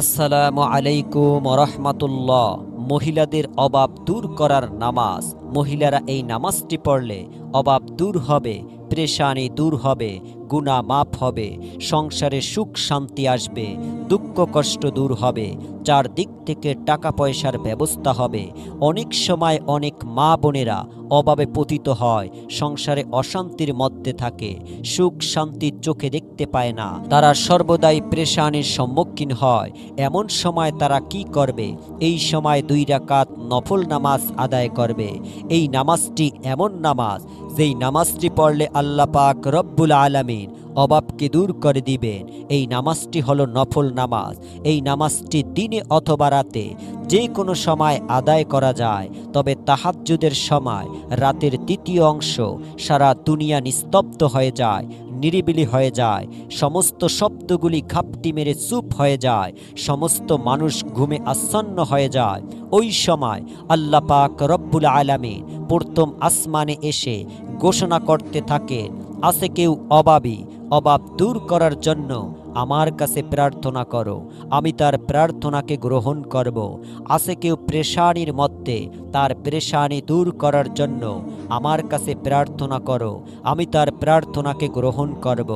আসসালামু আলাইকুম রহমাতুল্লাহ। মহিলাদের অভাব দূর করার নামাজ। মহিলারা এই নামাজটি পড়লে অভাব দূর হবে, পেরেশানি দূর হবে, গুনাহ মাফ হবে, সংসারে সুখ শান্তি আসবে, দুঃখ কষ্ট দূর হবে, চারদিক থেকে টাকা পয়সার ব্যবস্থা হবে। অনেক সময় অনেক মা বোনেরা অভাবে পতিত হয়, সংসারে অশান্তির মধ্যে থাকে, সুখ শান্তি চোখে দেখতে পায় না, তারা সর্বদাই পেরেশানির সম্মুখীন হয়। এমন সময় তারা কি করবে? এই সময় 2 রাকাত নফল নামাজ আদায় করবে। এই নামাজটি এমন নামাজ, যেই নামাজটি পড়লে আল্লাহ পাক রব্বুল আলামিন অভাবকে দূর করে দিবেন। এই নামাজটি হলো নফল নামাজ। এই নামাজটি দিনে অথবা রাতে যে কোনো সময় আদায় করা যায়, তবে তাহাজ্জুদের সময় রাতের দ্বিতীয় অংশ সারা দুনিয়া নিস্তব্ধ হয়ে যায়, নিরিবিলি হয়ে যায়, সমস্ত শব্দগুলি ঘাপটি মেরে চুপ হয়ে যায়, সমস্ত মানুষ ঘুমে আচ্ছন্ন হয়ে যায়। ওই সময় আল্লাহ পাক রব্বুল আলামিন প্রথম আসমানে এসে ঘোষণা করতে থাকেন, আছে কেউ অভাবী? অভাব দূর করার জন্য আমার কাছে প্রার্থনা করো, আমি তার প্রার্থনাকে গ্রহণ করব। আছে কেউ পেরেশানির মধ্যে? তার পেরেশানি দূর করার জন্য আমার কাছে প্রার্থনা করো, আমি তার প্রার্থনাকে গ্রহণ করব।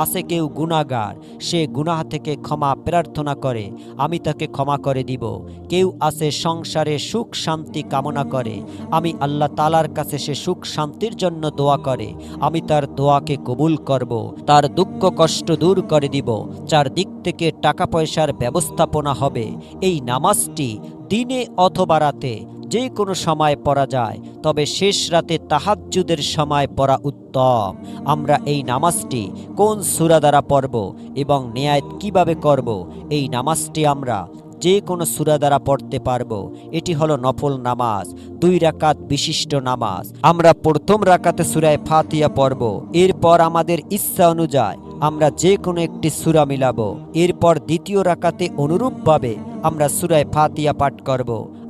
আছে কেউ গুনাহগার? সে গুনাহ থেকে ক্ষমা প্রার্থনা করে, আমি তাকে ক্ষমা করে দিব। কেউ আছে সংসারে সুখ শান্তি কামনা করে, আমি আল্লাহ তাআলার কাছে সে সুখ শান্তির জন্য দোয়া করে, আমি তার দোয়াকে কবুল করব, তার দুঃখ কষ্ট দূর করে দিব, চারদিক থেকে টাকা পয়সার ব্যবস্থাপনা হবে। এই নামাজটি দিনে অথবা রাতে যে কোনো সময় পড়া যায়, তবে শেষ রাতে তাহাজ্জুদের সময় পড়া উত্তম। আমরা এই নামাজটি কোন সূরা দ্বারা পড়ব এবং নিয়াত কিভাবে করব? এই নামাজটি আমরা যে কোনো সূরা দ্বারা পড়তে পারবো। এটি হলো নফল নামাজ, 2 রাকাত বিশিষ্ট নামাজ। আমরা প্রথম রাকাতে সূরা ফাতিহা পড়ব, এরপর আমাদের ইচ্ছা অনুযায়ী আমরা যে কোনো একটি সূরা মিলাবো। এরপর দ্বিতীয় রাকাতে অনুরূপভাবে আমরা সূরা ফাতিহা পাঠ করব।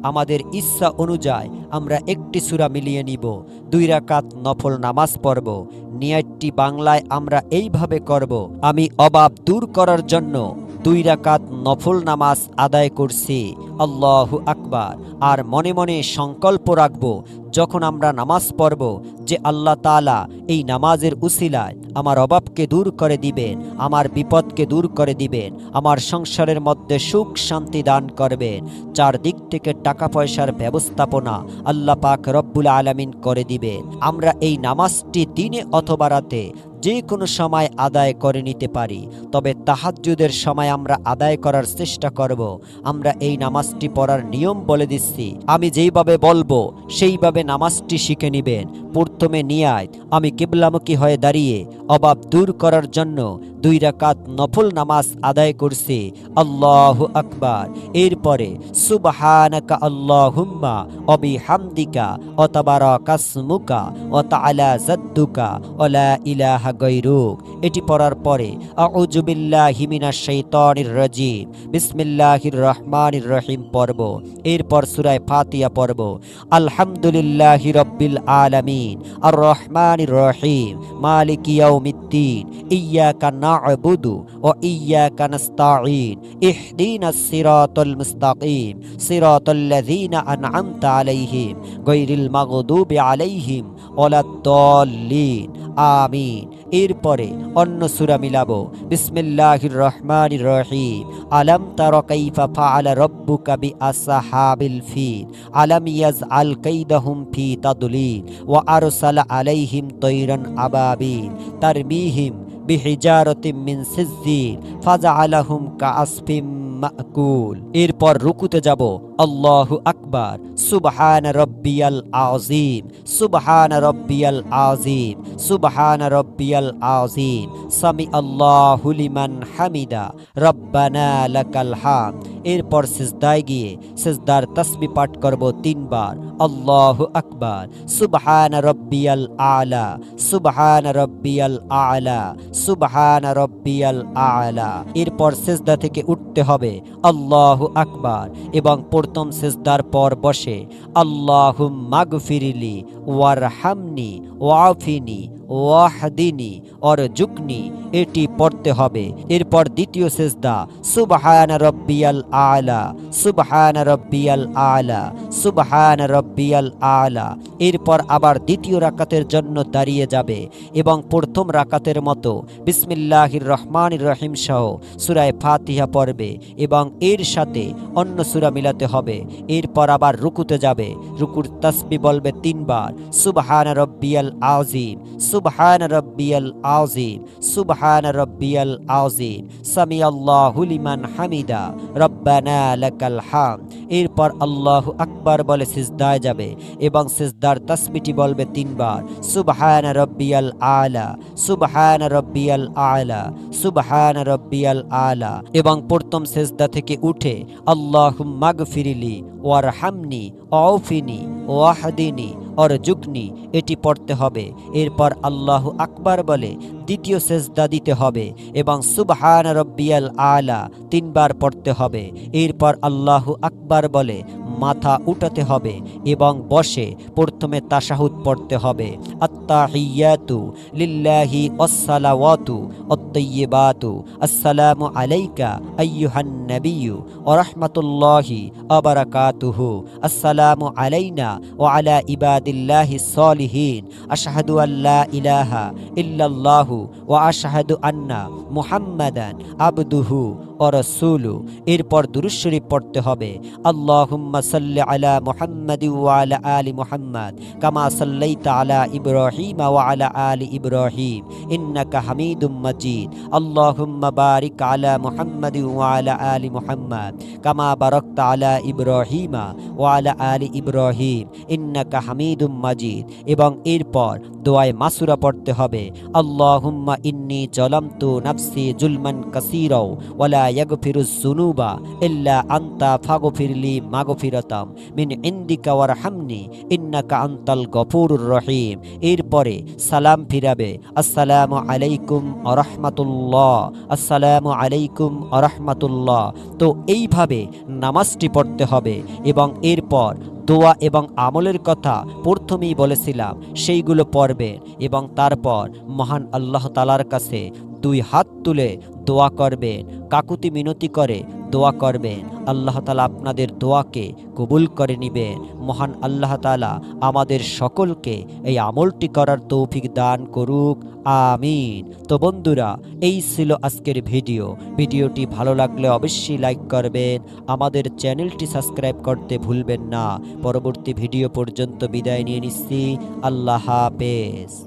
আমাদের ইচ্ছা অনুযায়ী আমরা একটি সূরা মিলিয়ে নিব, 2 রাকাত নফল নামাজ পড়ব। নিয়তটি বাংলায় আমরা এইভাবে করব, আমি অভাব দূর করার জন্য 2 রাকাত নফল নামাজ আদায় করছি, আল্লাহু আকবার। আর মনে মনে সংকল্প রাখব, যখন আমরা নামাজ পড়ব, যে আল্লাহ তাআলা এই নামাজের উসিলায় আমার অভাবকে দূর করে দিবেন, আমার বিপদকে দূর করে দিবেন, আমার সংসারের মধ্যে সুখ শান্তি দান করবেন, চারদিক থেকে টাকা পয়সার ব্যবস্থাপনা আল্লাহ পাক রব্বুল আলামিন করে দিবেন। আমরা এই নামাজটি দিনে অথবা রাতে যে কোনো সময় আদায় করে নিতে পারি, তবে তাহাজ্জুদের সময় আমরা আদায় করার চেষ্টা করব। আমরা এই নামাজটি পড়ার নিয়ম বলে দিচ্ছি, আমি যেইভাবে বলবো সেইভাবে নামাজটি শিখে নেবেন। প্রথমে নিয়াত, আমি কিবলামুখী হয়ে দাঁড়িয়ে অভাব দূর করার জন্য 2 রাকাত নফল নামাজ আদায় করছি, আল্লাহু আকবার। এরপরে সুবহানাকা আল্লাহুম্মা ওয়া বিহামদিকা ওয়া তাবারাকাসমুকা ওয়া তাআলা জাদ্দুকা ওয়া লা ইলাহা গায়রুক। এটি পড়ার পরে আউযু বিল্লাহি মিনাশ শাইতানির রাজিম, বিসমিল্লাহির রহমানির রহিম পড়ব। এরপর সূরা ফাতিহা পড়ব। আলহামদুলিল্লাহি রাব্বিল আলামিন আর রহমানির রহিম মালিকি ইয়াউমিদ্দিন ইয়্যাকা না'বুদু ওয়া ইয়্যাকা নাস্তাঈন ইহদিনাস সিরাতাল মুস্তাকিম সিরাতাল্লাযীনা আন'আমতা আলাইহিম গায়রিল মাগদুবি আলাইহিম ওয়ালাদ-দাল্লিন, আমিন। এরপরে অন্য সূরা মিলাবো, বিসমিল্লাহির রহমানির রহিম, আলাম তারা কাইফা ফাআলা রাব্বুকা বিআসহাবিল ফিল, আলাম ইয়াজআল কাইদাহুম ফি তাদলিল, ওয়া আরসালা আলাইহিম তায়রান আবাবিল তারমিহিম বিহিজারাতিম মিন সিজ্জিল ফাজআলাহুম কাআসফিম মাকুল। এরপর রুকুতে যাব, আল্লাহু আকবার, সুবহান রাব্বিয়াল আযীম, সুবহান রাব্বিয়াল আযীম, সুবহান রাব্বিয়াল আযীম, সামি আল্লাহু লিমান হামিদা, রব্বানা লাকাল হামদ। এরপর সিজদায় গিয়ে সিজদার তাসবিহ পাঠ করব 3 বার, আল্লাহু আকবার, সুবহান রাব্বিয়াল আলা, সুবহান রাব্বিয়াল আলা, সুবহান রাব্বিয়াল আলা। এরপর সিজদা থেকে উঠতে হবে, আল্লাহু আকবার, এবং প্রথম সিজদার পর বসে আল্লাহুম্মা গফিরলি ওয়ারহামনি ওয়াফিনি ওয়াহদিনি অরজুকনি এটি পড়তে হবে। এরপর দ্বিতীয় সেজদা সুবহান রব্বিয়াল আলা, সুবহান রব্বিয়াল আলা, সুবহান রব্বিয়াল আলা। এরপর আবার দ্বিতীয় রাকাতের জন্য দাঁড়িয়ে যাবে এবং প্রথম রাকাতের মতো বিসমিল্লাহির রহমানির রহিম সহ সূরা ফাতিহা পড়বে এবং এর সাথে অন্য সূরা মিলাতে হবে। এরপর আবার রুকুতে যাবে, রুকুর তাসবিহ বলবে 3 বার, সুবহান রব্বিয়াল আযীম, সুবহান রব্বিয়াল আযীম, সুবহান রব্বিয়াল আযীম, সামিআল্লাহু লিমান হামিদা, রব্বানা লাকাল হামদ। এরপর আল্লাহু আকবার বলে সিজদায় যাবে এবং সিজদার তাসবিহটি বলবে 3 বার, সুবহান রব্বিয়াল আলা, সুবহান রব্বিয়াল আলা, সুবহান রব্বিয়াল আলা। এবং প্রথম সিজদা থেকে উঠে আল্লাহুম্মা গফিরলি ওয়ারহামনি ওয়াফিনি ওয়াহদিনি অরজুকনি এটি পড়তে হবে। এরপর আল্লাহু আকবার বলে দ্বিতীয় সেজদা দিতে হবে এবং সুবহান রব্বিয়াল আলা 3 বার পড়তে হবে। এরপর আল্লাহু আকবার বলে মাথা উঠাতে হবে এবং বসে প্রথমে তাশাহুদ পড়তে হবে। আত্তাহিয়াতু লিল্লাহি ওয়াসসালাওয়াতু আত-তাইয়্যিবাতু, আসসালামু আলাইকা আইয়ুহান নাবিয়্যু ওয়া রাহমাতুল্লাহি ওয়া বারাকাতুহু, আসসালামু আলাইনা ওয়া আলা ইবাদিল্লাহিস সলিহিন, আশহাদু আল্লা ইলাহা ইল্লাল্লাহু ওয়া আশহাদু আন্না মুহাম্মাদান আবদুহু ওয়া রাসূলুহু। এরপর দুরূদ শরীফ পড়তে হবে। আল্লাহুম্মা সাল্লি আলা মুহাম্মাদি ওয়া আলা আলি মুহাম্মাদ কামা সাল্লাইতা আলা ইব্রাহিম ওয়া আলা আলি ইব্রাহিম ইন্নাকা হামিদুম মাজিদ। আল্লাহুম্মা বারিক আলা মুহাম্মাদি ওয়া আলা আলি মুহাম্মাদ কামা বারাকতা আলা ইব্রাহিম ওয়া আলা আলি ইব্রাহিম ইন্নাকা হামিদুম মাজিদ। এবং এরপর দোয়ায়ে মাসুরা পড়তে হবে। আল্লাহুম্মা ইন্নী যালামতু নাফসি জুলমান কাসীরা ওয়া লা ইয়াগফিরুজ যুনুবা ইল্লা আনতা ফাগফিরলি মাগফিরাতাম মিন ইনদিকা ওয়ারহামনি ইন্নাকা আনতাল গফুরুর রহিম। এরপরে সালাম ফিরাবে, আসসালামু আলাইকুম ওয়া রাহমাতুল্লাহ, আসসালামু আলাইকুম ওয়া রাহমাতুল্লাহ। তো এইভাবে নামাজটি পড়তে হবে এবং এরপর দোয়া এবং আমলের কথা প্রথমেই বলেছিলাম সেইগুলো পড়বেন এবং তারপর মহান আল্লাহ তাআলার কাছে 2 হাত তুলে দোয়া করবেন, কাকুতি মিনতি করে দোয়া করবেন। আল্লাহ তাআলা আপনাদের দোয়াকে কবুল করে নেবেন। মহান আল্লাহ তাআলা আমাদের সকলকে এই আমলটি করার তৌফিক দান করুক, আমিন। তো বন্ধুরা, এই ছিল আজকের ভিডিওটি ভালো লাগলে অবশ্যই লাইক করবেন, আমাদের চ্যানেলটি সাবস্ক্রাইব করতে ভুলবেন না। পরবর্তী ভিডিও পর্যন্ত বিদায় নিয়ে নিচ্ছি। আল্লাহ হাফেজ।